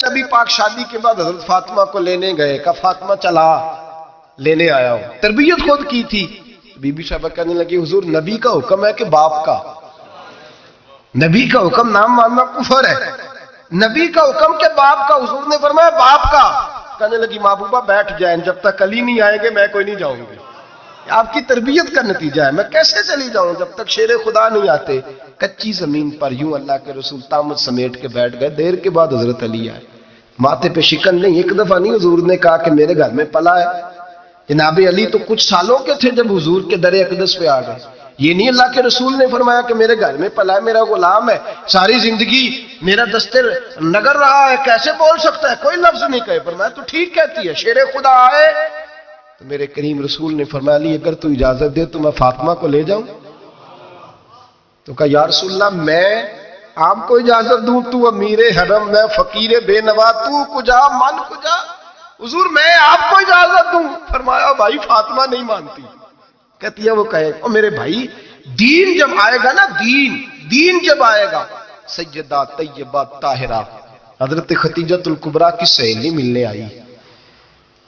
نبی پاک شادی کے بعد حضرت فاطمہ کو لینے گئے، کہا فاطمہ چلا لینے آیا ہوں، تربیت خود کی تھی۔ بی بی صاحبہ کہنے لگی حضور نبی کا حکم ہے کہ باپ کا؟ نبی کا حکم نام ماننا کفر ہے، نبی کا حکم کہ باپ کا، حضور نے فرمایا باپ کا۔ کہنے لگی محبوبہ بیٹھ جائیں، جب تک علی نہیں آئیں گے میں کوئی نہیں جاؤں گی۔ آپ کی تربیت کا نتیجہ ہے، میں کیسے چلی جاؤں جب تک شیر خدا نہیں آتے۔ کچی زمین پر یوں اللہ کے رسول طامت سمیٹ کے بیٹھ گئے، دیر کے بعد حضرت علی آئے، ماتھے پہ شکن نہیں، ایک دفعہ نہیں حضور نے کہا کہ میرے گھر میں پلا ہے۔ جناب علی تو کچھ سالوں کے تھے جب حضور کے در اقدس پہ آ گئے، یہ نہیں اللہ کے رسول نے فرمایا کہ میرے گھر میں پلا ہے، میرا غلام ہے، ساری زندگی میرا دستر نگر رہا ہے، کیسے بول سکتا ہے، کوئی لفظ نہیں کہے۔ فرمایا تو ٹھیک کہتی ہے، شیر خدا آئے تو میرے کریم رسول نے فرمایا علی اگر تو اجازت دے تو میں فاطمہ کو لے جاؤں؟ تو کہا یا رسول اللہ میں آپ کو اجازت دوں، تو امیر حرم، میں فقیر بے نوا، تو کجا من کجا، حضور میں آپ کو اجازت دوں۔ فرمایا بھائی فاطمہ نہیں مانتی، کہتی ہے وہ کہے او میرے بھائی دین جب آئے گا نا، دین جب آئے گا، سیدہ طیبہ طاہرہ حضرت خدیجہ الکبریٰ کی سہیلی ملنے آئی،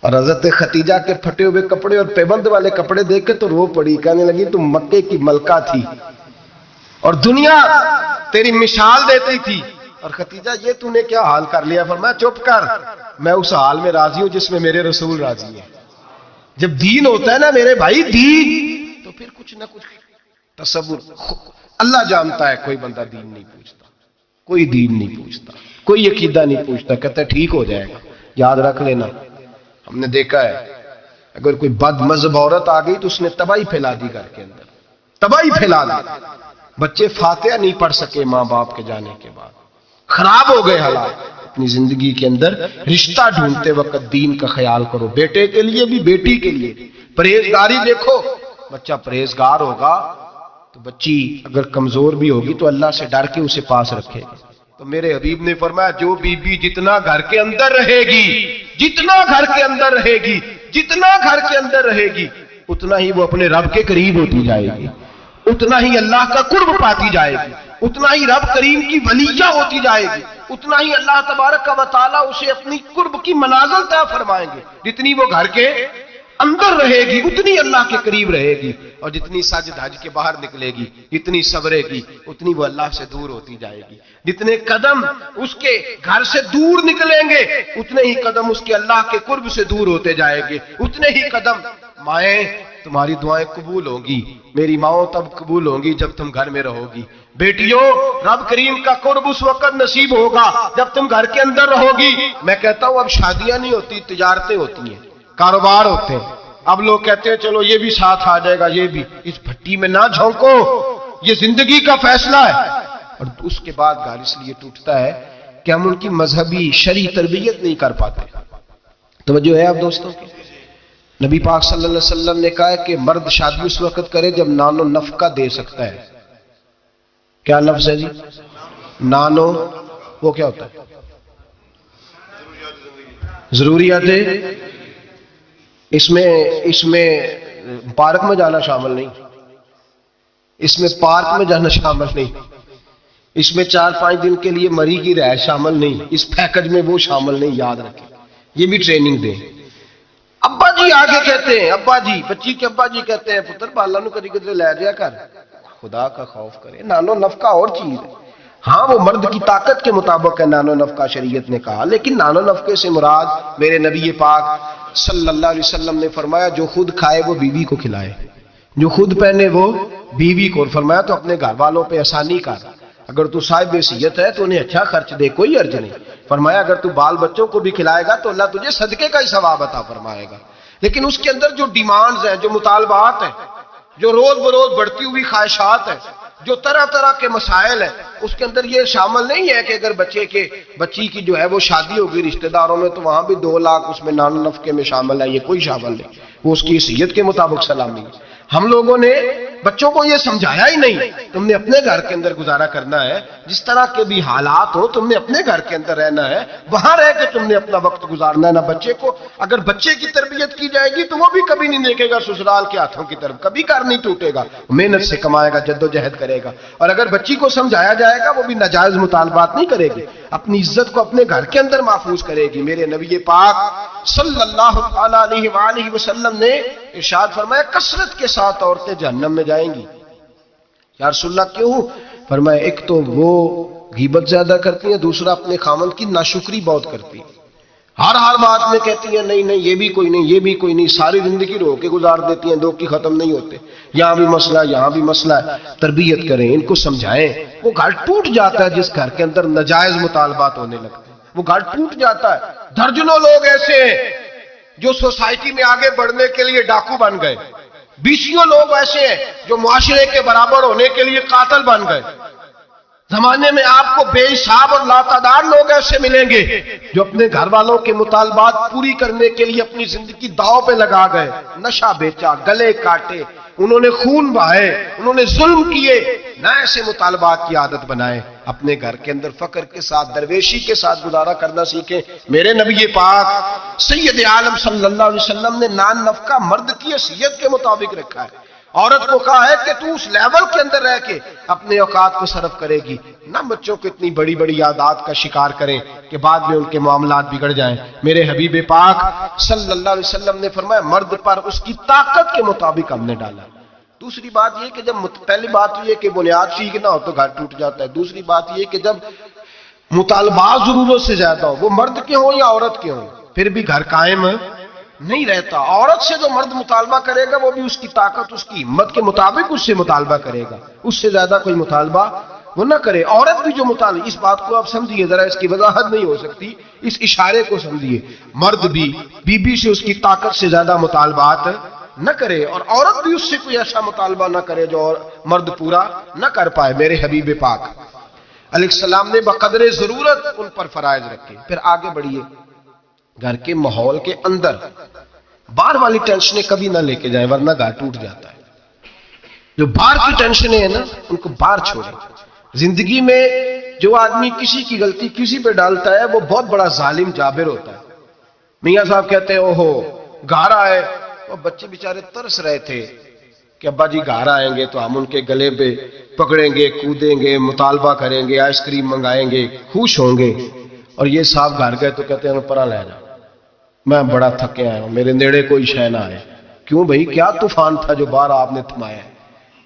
اور حضرت خدیجہ کے پھٹے ہوئے کپڑے اور پیبند والے کپڑے دیکھ کے تو رو پڑی، کہنے لگی تم مکے کی ملکہ تھی اور دنیا تیری مثال دیتی تھی، اور خدیجہ یہ تو نے کیا حال کر لیا؟ فرمایا چپ کر، میں اس حال میں راضی ہوں جس میں میرے رسول راضی ہیں۔ جب دین ہوتا ہے نا میرے بھائی، دین تو پھر کچھ نہ کچھ تصور اللہ جانتا ہے، کوئی بندہ دین نہیں پوچھتا، کوئی دین نہیں پوچھتا، کوئی عقیدہ نہیں پوچھتا، کہتا ہے ٹھیک ہو جائے گا۔ یاد رکھ لینا، ہم نے دیکھا ہے اگر کوئی بد مذہب عورت آ گئی تو اس نے تباہی پھیلا دی گھر کے اندر، تباہی پھیلا دی، بچے فاتحہ نہیں پڑھ سکے ماں باپ کے جانے کے بعد، خراب ہو گئے حالات۔ اپنی زندگی کے اندر رشتہ ڈھونڈتے وقت دین کا خیال کرو، بیٹے کے لیے بھی بیٹی کے لیے بھی۔ پرہیزگاری دیکھو، بچہ پرہیزگار ہوگا تو بچی اگر کمزور بھی ہوگی تو اللہ سے ڈر کے اسے پاس رکھے گا۔ تو میرے حبیب نے فرمایا جو بی بی جتنا گھر کے اندر رہے گی، جتنا گھر کے اندر رہے گی، جتنا گھر کے اندر رہے گی، اتنا ہی وہ اپنے رب کے قریب ہوتی جائے گی، اتنا ہی اللہ کا قرب پاتی جائے گی، اتنا ہی رب کریم کی ولیہ ہوتی جائے گی، اتنا ہی اللہ تبارک و تعالیٰ اسے اپنی قرب کی منازل طے فرمائیں گے۔ جتنی وہ گھر کے اندر رہے گی اتنی اللہ کے قریب رہے گی، اور جتنی سج دھج کے باہر نکلے گی، جتنی صبرے گی، اتنی وہ اللہ سے دور ہوتی جائے گی۔ جتنے قدم اس کے گھر سے دور نکلیں گے اتنے ہی قدم اس کے اللہ کے قرب سے دور ہوتے جائے گے، اتنے ہی قدم۔ مائیں تمہاری دعائیں قبول ہوں گی، میری ماؤں تب قبول ہوں گی جب تم گھر میں رہو گی۔ بیٹیوں رب کریم کا قرب اس وقت نصیب ہوگا جب تم گھر کے اندر رہو گی۔ میں کہتا ہوں اب شادیاں نہیں ہوتی، تجارتیں ہوتی ہیں، کاروبار ہوتے ہیں۔ اب لوگ کہتے ہیں چلو یہ بھی ساتھ آ جائے گا، یہ بھی، اس بھٹی میں نہ جھونکو، یہ زندگی کا فیصلہ ہے۔ اور اس کے بعد گھر اس لیے ٹوٹتا ہے کہ ہم ان کی مذہبی شرعی تربیت نہیں کر پاتے۔ توجہ ہے آپ دوستوں کی؟ نبی پاک صلی اللہ علیہ وسلم نے کہا ہے کہ مرد شادی اس وقت کرے جب نان و نفقہ دے سکتا ہے۔ کیا لفظ ہے جی؟ نانو، وہ کیا ہوتا ہے؟ ضروریات۔ اس میں پارک میں جانا شامل نہیں، اس میں پارک میں جانا شامل نہیں، اس میں 4-5 دن کے لیے مری کی رہائش شامل نہیں، اس پیکج میں وہ شامل نہیں، یاد رکھیں۔ یہ بھی ٹریننگ دیں۔ ابا جی آگے کہتے ہیں، ابا جی، بچی کے ابا جی کہتے ہیں پتر بالا نو کدی کدی لے جایا کر، خدا کا خوف کرے۔ نانو نفقہ اور چیز ہے، ہاں وہ مرد کی طاقت کے مطابق ہے نانو نفقہ شریعت نے کہا، لیکن نانو نفقے سے مراد میرے نبی پاک صلی اللہ علیہ وسلم نے فرمایا جو خود کھائے وہ بیوی کو کھلائے، جو خود پہنے وہ بیوی کو۔ فرمایا تو اپنے گھر والوں پہ آسانی کر، اگر تو صاحب حیثیت ہے تو انہیں اچھا خرچ دے، کوئی حرج نہیں۔ فرمایا اگر تو بال بچوں کو بھی کھلائے گا تو اللہ تجھے صدقے کا ہی ثواب عطا فرمائے گا، لیکن اس کے اندر جو ڈیمانڈز ہیں، جو مطالبات ہیں، جو روز بروز بڑھتی ہوئی خواہشات ہیں، جو طرح طرح کے مسائل ہیں، اس کے اندر یہ شامل نہیں ہے کہ اگر بچی کی جو ہے وہ شادی ہوگی رشتہ داروں میں تو وہاں بھی 2 لاکھ اس میں نان نفقے میں شامل ہے، یہ کوئی شامل نہیں، وہ اس کی حیثیت کے مطابق سلامی ہے۔ ہم لوگوں نے بچوں کو یہ سمجھایا ہی نہیں تم نے اپنے گھر کے اندر گزارا کرنا ہے، جس طرح کے بھی حالات ہو تم نے اپنے گھر کے اندر رہنا ہے، وہاں رہ کے تم نے اپنا وقت گزارنا ہے نا بچے کو۔ اگر بچے کی تربیت کی جائے گی تو وہ بھی کبھی نہیں دیکھے گا سسرال کے ہاتھوں کی طرف، کبھی گھر نہیں ٹوٹے گا، محنت سے کمائے گا، جد و جہد کرے گا۔ اور اگر بچی کو سمجھایا جائے گا وہ بھی ناجائز مطالبات نہیں کرے گی، اپنی عزت کو اپنے گھر کے اندر محفوظ کرے گی۔ میرے نبی پاک صلی اللہ علیہ وآلہ وسلم نے ارشاد فرمایا کثرت کے ساتھ عورتیں جہنم میں جائیں گی۔ یا رسول اللہ کیوں؟ فرمایا ایک تو وہ غیبت زیادہ کرتی ہیں، دوسرا اپنے خامند کی ناشکری بہت کرتی ہیں، ہر بات میں کہتی ہیں نہیں نہیں یہ بھی کوئی نہیں، یہ بھی کوئی نہیں، ساری زندگی رو کے گزار دیتی ہیں، دو کی ختم نہیں ہوتے، یہاں بھی مسئلہ یہاں بھی مسئلہ ہے۔ تربیت کریں، ان کو سمجھائیں۔ وہ گھر ٹوٹ جاتا ہے جس گھر کے اندر ناجائز مطالبات ہونے لگتے ہیں، وہ گھر ٹوٹ جاتا ہے۔ درجنوں لوگ ایسے ہیں جو سوسائٹی میں آگے بڑھنے کے لیے ڈاکو بن گئے، بیسیوں لوگ ایسے ہیں جو معاشرے کے برابر ہونے کے لیے قاتل بن گئے۔ زمانے میں آپ کو بے حساب اور لاتعداد لوگ ایسے ملیں گے جو اپنے گھر والوں کے مطالبات پوری کرنے کے لیے اپنی زندگی داؤ پہ لگا گئے، نشہ بیچا، گلے کاٹے، انہوں نے خون بہائے، انہوں نے ظلم کیے۔ نہ ایسے مطالبات کی عادت بنائیں، اپنے گھر کے اندر فقر کے ساتھ، درویشی کے ساتھ گزارا کرنا سیکھیں۔ میرے نبی پاک سید عالم صلی اللہ علیہ وسلم نے نان نفقہ مرد کی حیثیت کے مطابق رکھا ہے۔ عورت کو کہا ہے کہ تو اس لیول کے اندر رہ کے اپنے اوقات کو صرف کرے گی، نہ بچوں کو اتنی بڑی بڑی عادات کا شکار کریں کہ بعد میں ان کے معاملات بگڑ جائیں۔ میرے حبیب پاک صلی اللہ علیہ وسلم نے فرمایا مرد پر اس کی طاقت کے مطابق ہم نے ڈالا۔ دوسری بات یہ کہ جب پہلی بات یہ کہ بنیاد ٹھیک نہ ہو تو گھر ٹوٹ جاتا ہے، دوسری بات یہ کہ جب مطالبات ضرورت سے زیادہ ہو، وہ مرد کے ہوں یا عورت کے ہوں، پھر بھی گھر قائم نہیں رہتا۔ عورت سے جو مرد مطالبہ کرے گا وہ بھی اس کی طاقت، اس کی ہمت کے مطابق اس سے مطالبہ کرے گا، اس سے زیادہ کوئی مطالبہ وہ نہ کرے۔ عورت بھی جو مطالبہ، اس بات کو آپ سمجھیے ذرا، اس کی وضاحت نہیں ہو سکتی، اس اشارے کو سمجھیے۔ مرد بھی بیوی سے اس کی طاقت سے زیادہ مطالبات نہ کرے، اور عورت بھی اس سے کوئی ایسا مطالبہ نہ کرے جو مرد پورا نہ کر پائے۔ میرے حبیب پاک علیہ السلام نے بقدر ضرورت ان پر فرائض رکھے۔ پھر آگے بڑھیے، گھر کے ماحول کے اندر باہر والی ٹینشنیں کبھی نہ لے کے جائیں ورنہ گھر ٹوٹ جاتا ہے۔ جو باہر کی ٹینشنیں ہیں نا ان کو باہر چھوڑیں۔ زندگی میں جو آدمی کسی کی غلطی کسی پہ ڈالتا ہے وہ بہت بڑا ظالم جابر ہوتا ہے۔ میاں صاحب کہتے ہیں اوہو گھر آئے، وہ بچے بیچارے ترس رہے تھے کہ ابا جی گھر آئیں گے تو ہم ان کے گلے پہ پکڑیں گے، کودیں گے، مطالبہ کریں گے، آئس کریم منگائیں گے، خوش ہوں گے، اور یہ صاحب گھر گئے تو کہتے ہیں پرا لے جا، میں بڑا تھکے آیا ہوں، میرے نیڑے کوئی شے نہ آئے۔ کیوں بھائی، کیا طوفان تھا جو باہر آپ نے تھمایا ہے؟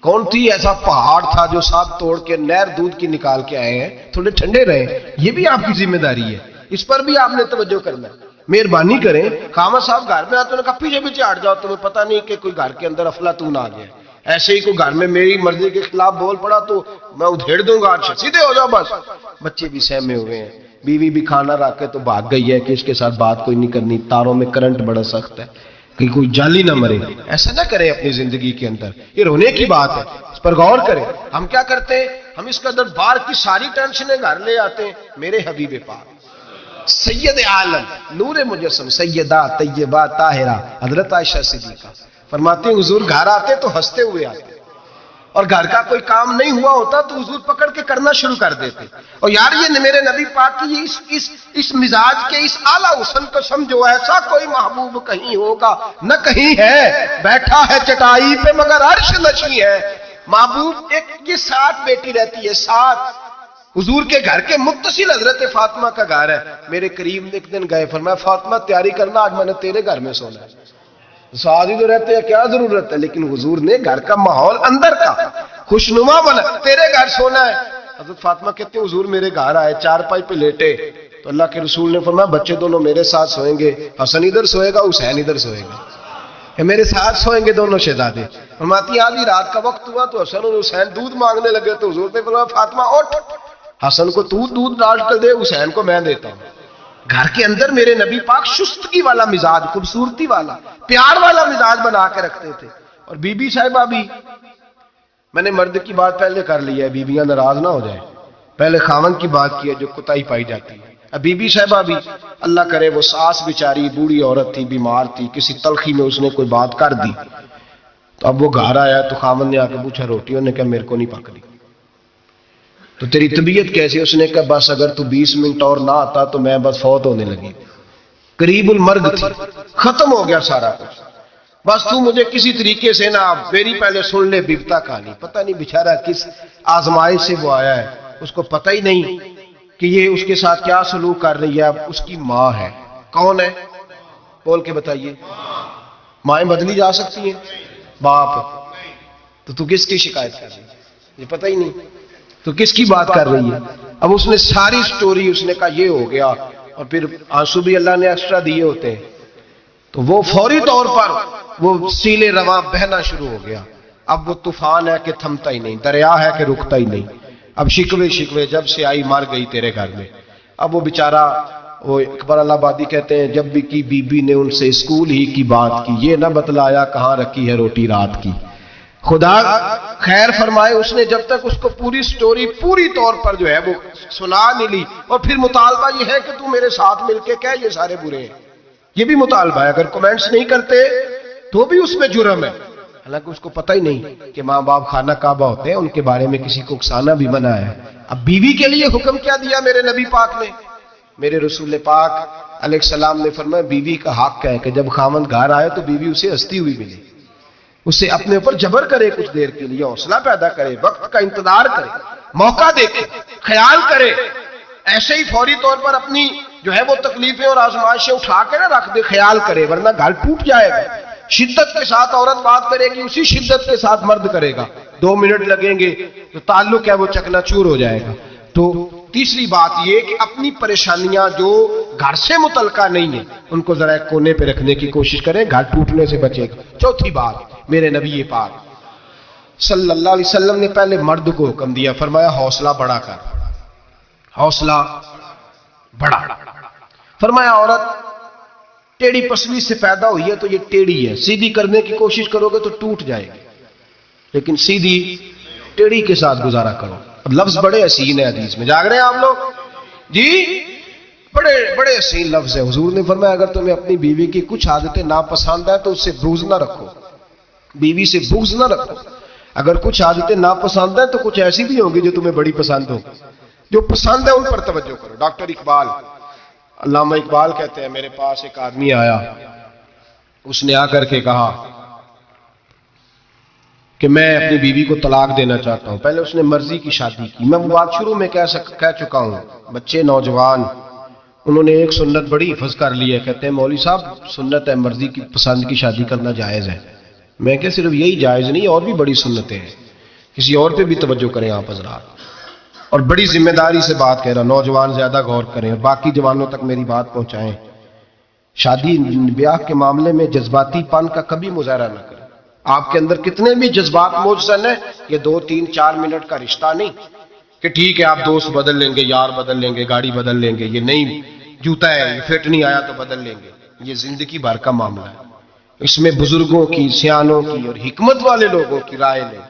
کون تھی ایسا پہاڑ تھا جو صاحب توڑ کے نہر دودھ کی نکال کے آئے ہیں؟ تھوڑے ٹھنڈے رہیں، یہ بھی آپ کی ذمہ داری ہے، اس پر بھی آپ نے توجہ کرنا ہے۔ مہربانی کریں، خامہ صاحب گھر میں آتے ہیں کہا پیچھے پیچھے ہٹ جاؤ، تمہیں پتہ نہیں کہ کوئی گھر کے اندر افلاطون آ گیا، ایسے ہی کوئی گھر میں میری مرضی کے خلاف بول پڑا تو میں ادھیڑ دوں گا، سیدھے ہو جاؤ بس۔ بچے بھی سہمے ہوئے ہیں، بیوی بھی کھانا رکھ کے تو بھاگ گئی ہے کہ اس کے ساتھ بات کوئی نہیں کرنی، تاروں میں کرنٹ بڑا سخت ہے کہ کوئی جالی نہ مرے۔ ایسا نہ کریں اپنی زندگی کے اندر، یہ رونے کی بات ہے، اس پر غور کریں۔ ہم کیا کرتے ہیں، ہم اس کا در باہر کی ساری ٹینشنیں گھر لے آتے ہیں۔ میرے حبیب پاک سید عالم نور مجسم سیدہ طیبہ طاہرہ حضرت عائشہ صدیقہ فرماتے ہیں حضور گھر آتے تو ہنستے ہوئے آتے، اور گھر کا کوئی کام نہیں ہوا ہوتا تو حضور پکڑ کے کرنا شروع کر دیتے۔ اور یار یہ میرے نبی پاک کی اس مزاج کے اس اعلیٰ حسن کو سمجھو، ایسا کوئی محبوب کہیں ہوگا نہ کہیں ہے، بیٹھا ہے چٹائی پہ مگر عرش نشیں ہے۔ محبوب ایک یہ 7 بیٹی رہتی ہے، 7 حضور کے گھر کے متصل حضرت فاطمہ کا گھر ہے۔ میرے کریم نے ایک دن گئے، فرمایا فاطمہ تیاری کرنا، آج میں نے تیرے گھر میں سونا ہے۔ سعادی تو رہتے ہیں، کیا ضرورت ہے، لیکن حضور نے گھر کا ماحول اندر کا خوشنما بنا، تیرے گھر سونا ہے۔ حضرت فاطمہ کہتے ہیں حضور میرے گھر آئے، چارپائی پہ لیٹے تو اللہ کے رسول نے فرمایا بچے دونوں میرے ساتھ سوئیں گے، حسن ادھر سوئے گا، حسین ادھر سوئے گا، میرے ساتھ سوئیں گے دونوں شہزادے۔ فرماتی آدھی رات کا وقت ہوا تو حسن اور حسین دودھ مانگنے لگے تو حضور نے فرمایا فاطمہ اٹھ، حسن کو تو دودھ ڈال کر دے، حسین کو میں دیتا ہوں۔ گھر کے اندر میرے نبی پاک شستگی والا مزاج، خوبصورتی والا، پیار والا مزاج بنا کے رکھتے تھے۔ اور بی بی صاحبہ بھی، میں نے مرد کی بات پہلے کر لی ہے، بیویاں ناراض نہ ہو جائیں، پہلے خاوند کی بات کی ہے جو کوتاہی پائی جاتی ہے۔ اب بی بی صاحبہ بھی، اللہ کرے وہ ساس بیچاری بوڑھی عورت تھی، بیمار تھی، کسی تلخی میں اس نے کوئی بات کر دی تو اب وہ گھر آیا تو خامن نے آ کے پوچھا روٹی، انہوں نے کہا میرے کو نہیں پک رہی. تو تیری طبیعت کیسی؟ اس نے کہا بس اگر تو 20 منٹ اور نہ آتا تو میں بس فوت ہونے لگی، قریب المرگ تھی، ختم ہو گیا سارا کچھ، بس تو مجھے کسی طریقے سے نا میری پہلے سن لے بیبتا کہانی. پتہ نہیں بیچارہ کس آزمائش سے وہ آیا ہے، اس کو پتہ ہی نہیں کہ یہ اس کے ساتھ کیا سلوک کر رہی ہے. اب اس کی ماں ہے، کون ہے بول کے بتائیے؟ مائیں بدلی جا سکتی ہیں، باپ. تو کس کی شکایت کر رہی ہے؟ یہ پتہ ہی نہیں تو کس کی بات کر رہی ہے. اب اس نے ساری سٹوری، اس نے کہا یہ ہو گیا، اور پھر آنسو بھی اللہ نے ایکسٹرا دیے ہوتے ہیں، تو وہ فوری طور پر وہ سیلے رواں بہنا شروع ہو گیا. اب وہ طوفان ہے کہ تھمتا ہی نہیں، دریا ہے کہ رکتا ہی نہیں. اب شکوے جب سے آئی مر گئی تیرے گھر میں. اب وہ بیچارہ، وہ اکبر اللہ آبادی کہتے ہیں جب بھی کی بی بی نے ان سے اسکول ہی کی بات کی، یہ نہ بتلایا کہاں رکھی ہے روٹی رات کی. خدا خیر فرمائے، اس نے جب تک اس کو پوری سٹوری پوری طور پر جو ہے وہ سنا نہیں لی. اور پھر مطالبہ یہ ہے کہ تو میرے ساتھ مل کے کہہ یہ سارے برے ہیں، یہ بھی مطالبہ ہے. اگر کمنٹس نہیں کرتے تو بھی اس میں جرم ہے. حالانکہ اس کو پتہ ہی نہیں کہ ماں باپ خانہ کعبہ ہوتے ہیں، ان کے بارے میں کسی کو اکسانا بھی منع ہے. اب بیوی کے لیے حکم کیا دیا میرے نبی پاک نے؟ میرے رسول پاک علیہ السلام نے فرمایا بیوی کا حق ہے کہ جب خاوند گھر آئے تو بیوی اسے ہنستی ہوئی ملے، اسے اپنے اوپر جبر کرے، کچھ دیر کے لیے حوصلہ پیدا کرے، وقت کا انتظار کرے، موقع دیکھے، خیال کرے. ایسے ہی فوری طور پر اپنی جو ہے وہ تکلیفیں اور آزمائشیں اٹھا کے نہ رکھ دے، خیال کرے، ورنہ گھر ٹوٹ جائے گا. شدت کے ساتھ عورت بات کرے گی، اسی شدت کے ساتھ مرد کرے گا. 2 منٹ لگیں گے تو تعلق ہے وہ چکنا چور ہو جائے گا. تو تیسری بات یہ کہ اپنی پریشانیاں جو گھر سے متعلقہ نہیں ہیں ان کو ذرا ایک کونے پہ رکھنے کی کوشش کریں، گھر ٹوٹنے سے بچے گا. چوتھی بات، میرے نبی پاک صلی اللہ علیہ وسلم نے پہلے مرد کو حکم دیا، فرمایا حوصلہ بڑا کر، حوصلہ بڑا. فرمایا عورت ٹیڑھی پسلی سے پیدا ہوئی ہے تو یہ ٹیڑھی ہے، سیدھی کرنے کی کوشش کرو گے تو ٹوٹ جائے گی، لیکن سیدھی ٹیڑھی کے ساتھ گزارا کرو. اب لفظ بڑے حسین ہیں، حدیث میں جاگ رہے ہیں آپ لوگ جی، بڑے حسین لفظ ہے. حضور نے فرمایا اگر تمہیں اپنی بیوی کی کچھ عادتیں ناپسند ہے تو اس سے بغض نہ رکھو، بیوی سے بغض نہ رکھو. اگر کچھ عادتیں ناپسند ہیں تو کچھ ایسی بھی ہوں گی جو تمہیں بڑی پسند ہو، جو پسند ہے ان پر توجہ کرو. ڈاکٹر اقبال، علامہ اقبال کہتے ہیں میرے پاس ایک آدمی آیا، اس نے آ کر کے کہا کہ میں اپنی بیوی کو طلاق دینا چاہتا ہوں. پہلے اس نے مرضی کی شادی کی، میں وہ بات شروع میں کہہ چکا ہوں. بچے نوجوان انہوں نے ایک سنت بڑی حفظ کر لی ہے، کہتے ہیں مولوی صاحب سنت ہے مرضی کی پسند کی شادی کرنا جائز ہے. میں کہ صرف یہی جائز نہیں، اور بھی بڑی سنتیں ہیں، کسی اور پہ بھی توجہ کریں آپ حضرات. اور بڑی ذمہ داری سے بات کہہ رہا، نوجوان زیادہ غور کریں اور باقی جوانوں تک میری بات پہنچائیں. شادی بیاہ کے معاملے میں جذباتی پن کا کبھی مظاہرہ نہ کریں. آپ کے اندر کتنے بھی جذبات موجود ہیں، یہ 2 3 4 منٹ کا رشتہ نہیں کہ ٹھیک ہے آپ دوست بدل لیں گے، یار بدل لیں گے، گاڑی بدل لیں گے، یہ نہیں جوتا ہے یہ فٹ نہیں آیا تو بدل لیں گے. یہ زندگی بھر کا معاملہ ہے. اس میں بزرگوں کی، سیانوں کی اور حکمت والے لوگوں کی رائے لیں،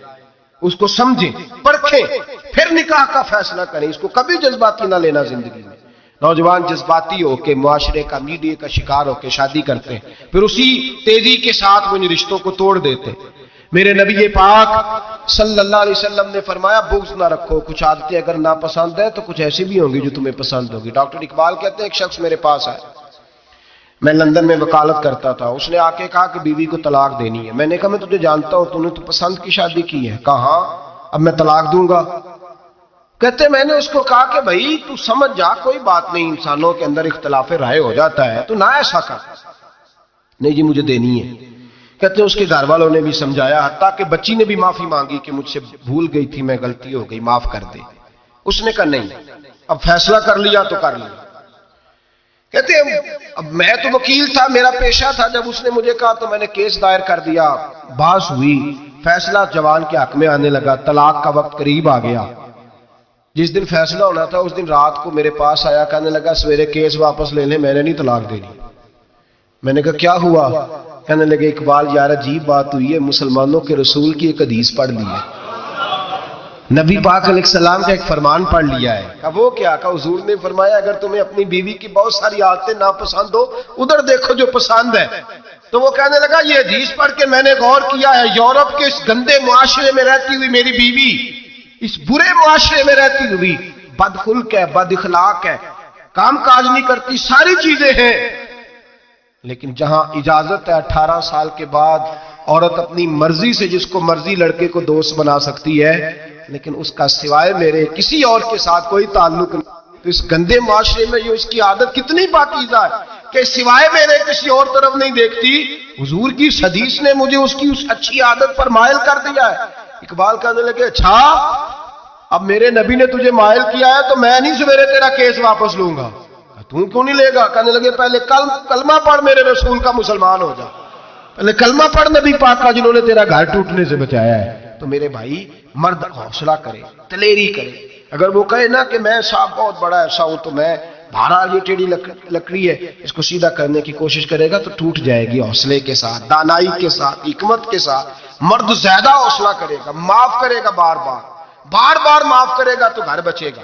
اس کو سمجھیں، پرکھیں، پھر نکاح کا فیصلہ کریں. اس کو کبھی جذباتی نہ لینا. زندگی میں نوجوان جذباتی ہو کے، معاشرے کا، میڈیا کا شکار ہو کے شادی کرتے ہیں، پھر اسی تیزی کے ساتھ وہ ان رشتوں کو توڑ دیتے. میرے نبی پاک صلی اللہ علیہ وسلم نے فرمایا بغض نہ رکھو، کچھ عادتیں اگر ناپسند ہیں تو کچھ ایسی بھی ہوں گی جو تمہیں پسند ہوگی. ڈاکٹر اقبال کہتے ہیں ایک شخص میرے پاس آیا، میں لندن میں وکالت کرتا تھا. اس نے آ کے کہا کہ بیوی کو طلاق دینی ہے. میں نے کہا میں تجھے جانتا ہوں، تو نے تو پسند کی شادی کی ہے. کہا ہاں، اب میں طلاق دوں گا. کہتے میں نے اس کو کہا کہ بھائی تو سمجھ جا، کوئی بات نہیں، انسانوں کے اندر اختلاف رائے ہو جاتا ہے، تو نہ ایسا کر. نہیں جی مجھے دینی ہے. کہتے اس کے گھر والوں نے بھی سمجھایا، حتیٰ کہ بچی نے بھی معافی مانگی کہ مجھ سے بھول گئی تھی، میں غلطی ہو گئی، معاف کر دے. اس نے کہا نہیں، اب فیصلہ کر لیا تو کر لیا. کہتے اب میں تو وکیل تھا، میرا پیشہ تھا، جب اس نے مجھے کہا تو میں نے کیس دائر کر دیا. بحث ہوئی، فیصلہ جوان کے حق میں آنے لگا. طلاق کا وقت قریب آ گیا. جس دن فیصلہ ہونا تھا اس دن رات کو میرے پاس آیا، کہنے لگا سویرے کیس واپس لے لیں، میں نے نہیں طلاق دینی. میں نے کہا کیا ہوا؟ کہنے لگے اقبال یار عجیب بات ہوئی ہے، مسلمانوں کے رسول کی ایک حدیث پڑھ لی ہے، نبی پاک علیہ السلام کا ایک فرمان پڑھ لیا ہے. کہا وہ کیا؟ کہا حضور نے فرمایا اگر تمہیں اپنی بیوی کی بہت ساری عادتیں ناپسند ہو، ادھر دیکھو جو پسند ہے. تو وہ کہنے لگا یہ حدیث پڑھ کے میں نے غور کیا ہے، یورپ کے اس گندے معاشرے میں رہتی ہوئی میری بیوی اس برے معاشرے میں رہتی ہوئی بد خلق ہے، بد اخلاق ہے، کام کاج نہیں کرتی، ساری چیزیں ہیں، لیکن جہاں اجازت ہے 18 سال کے بعد عورت اپنی مرضی سے جس کو مرضی لڑکے کو دوست بنا سکتی ہے، لیکن اس کا سوائے میرے کسی اور کے ساتھ کوئی تعلق نہیں۔ تو اس گندے معاشرے میں یہ اس کی عادت کتنی پاکیزہ ہے کہ سوائے میرے کسی اور طرف نہیں دیکھتی۔ حضور کی اس حدیث نے مجھے اس کی اس اچھی عادت پر مائل کر دیا ہے۔ اقبال کہنے لگے اچھا اب میرے نبی نے تجھے مائل کیا ہے تو میں نہیں سویرے تیرا کیس واپس لوں گا۔ تم کیوں نہیں لے گا؟ کہنے لگے پہلے کلمہ پڑھ میرے رسول کا مسلمان ہو جا، پہلے کلمہ پڑھ نبی پاک کا جنہوں نے تیرا گھر ٹوٹنے سے بچایا ہے۔ تو میرے بھائی مرد حوصلہ کرے، دلیری کرے، اگر وہ کہے نا کہ میں صاحب بہت بڑا ایسا ہوں تو میں بہرحال یہ ٹیڑھی لکڑی ہے اس کو سیدھا کرنے کی کوشش کرے گا تو ٹوٹ جائے گی۔ حوصلے کے ساتھ، دانائی کے ساتھ، حکمت کے ساتھ مرد زیادہ حوصلہ کرے گا، معاف کرے گا، بار بار معاف کرے گا تو گھر بچے گا۔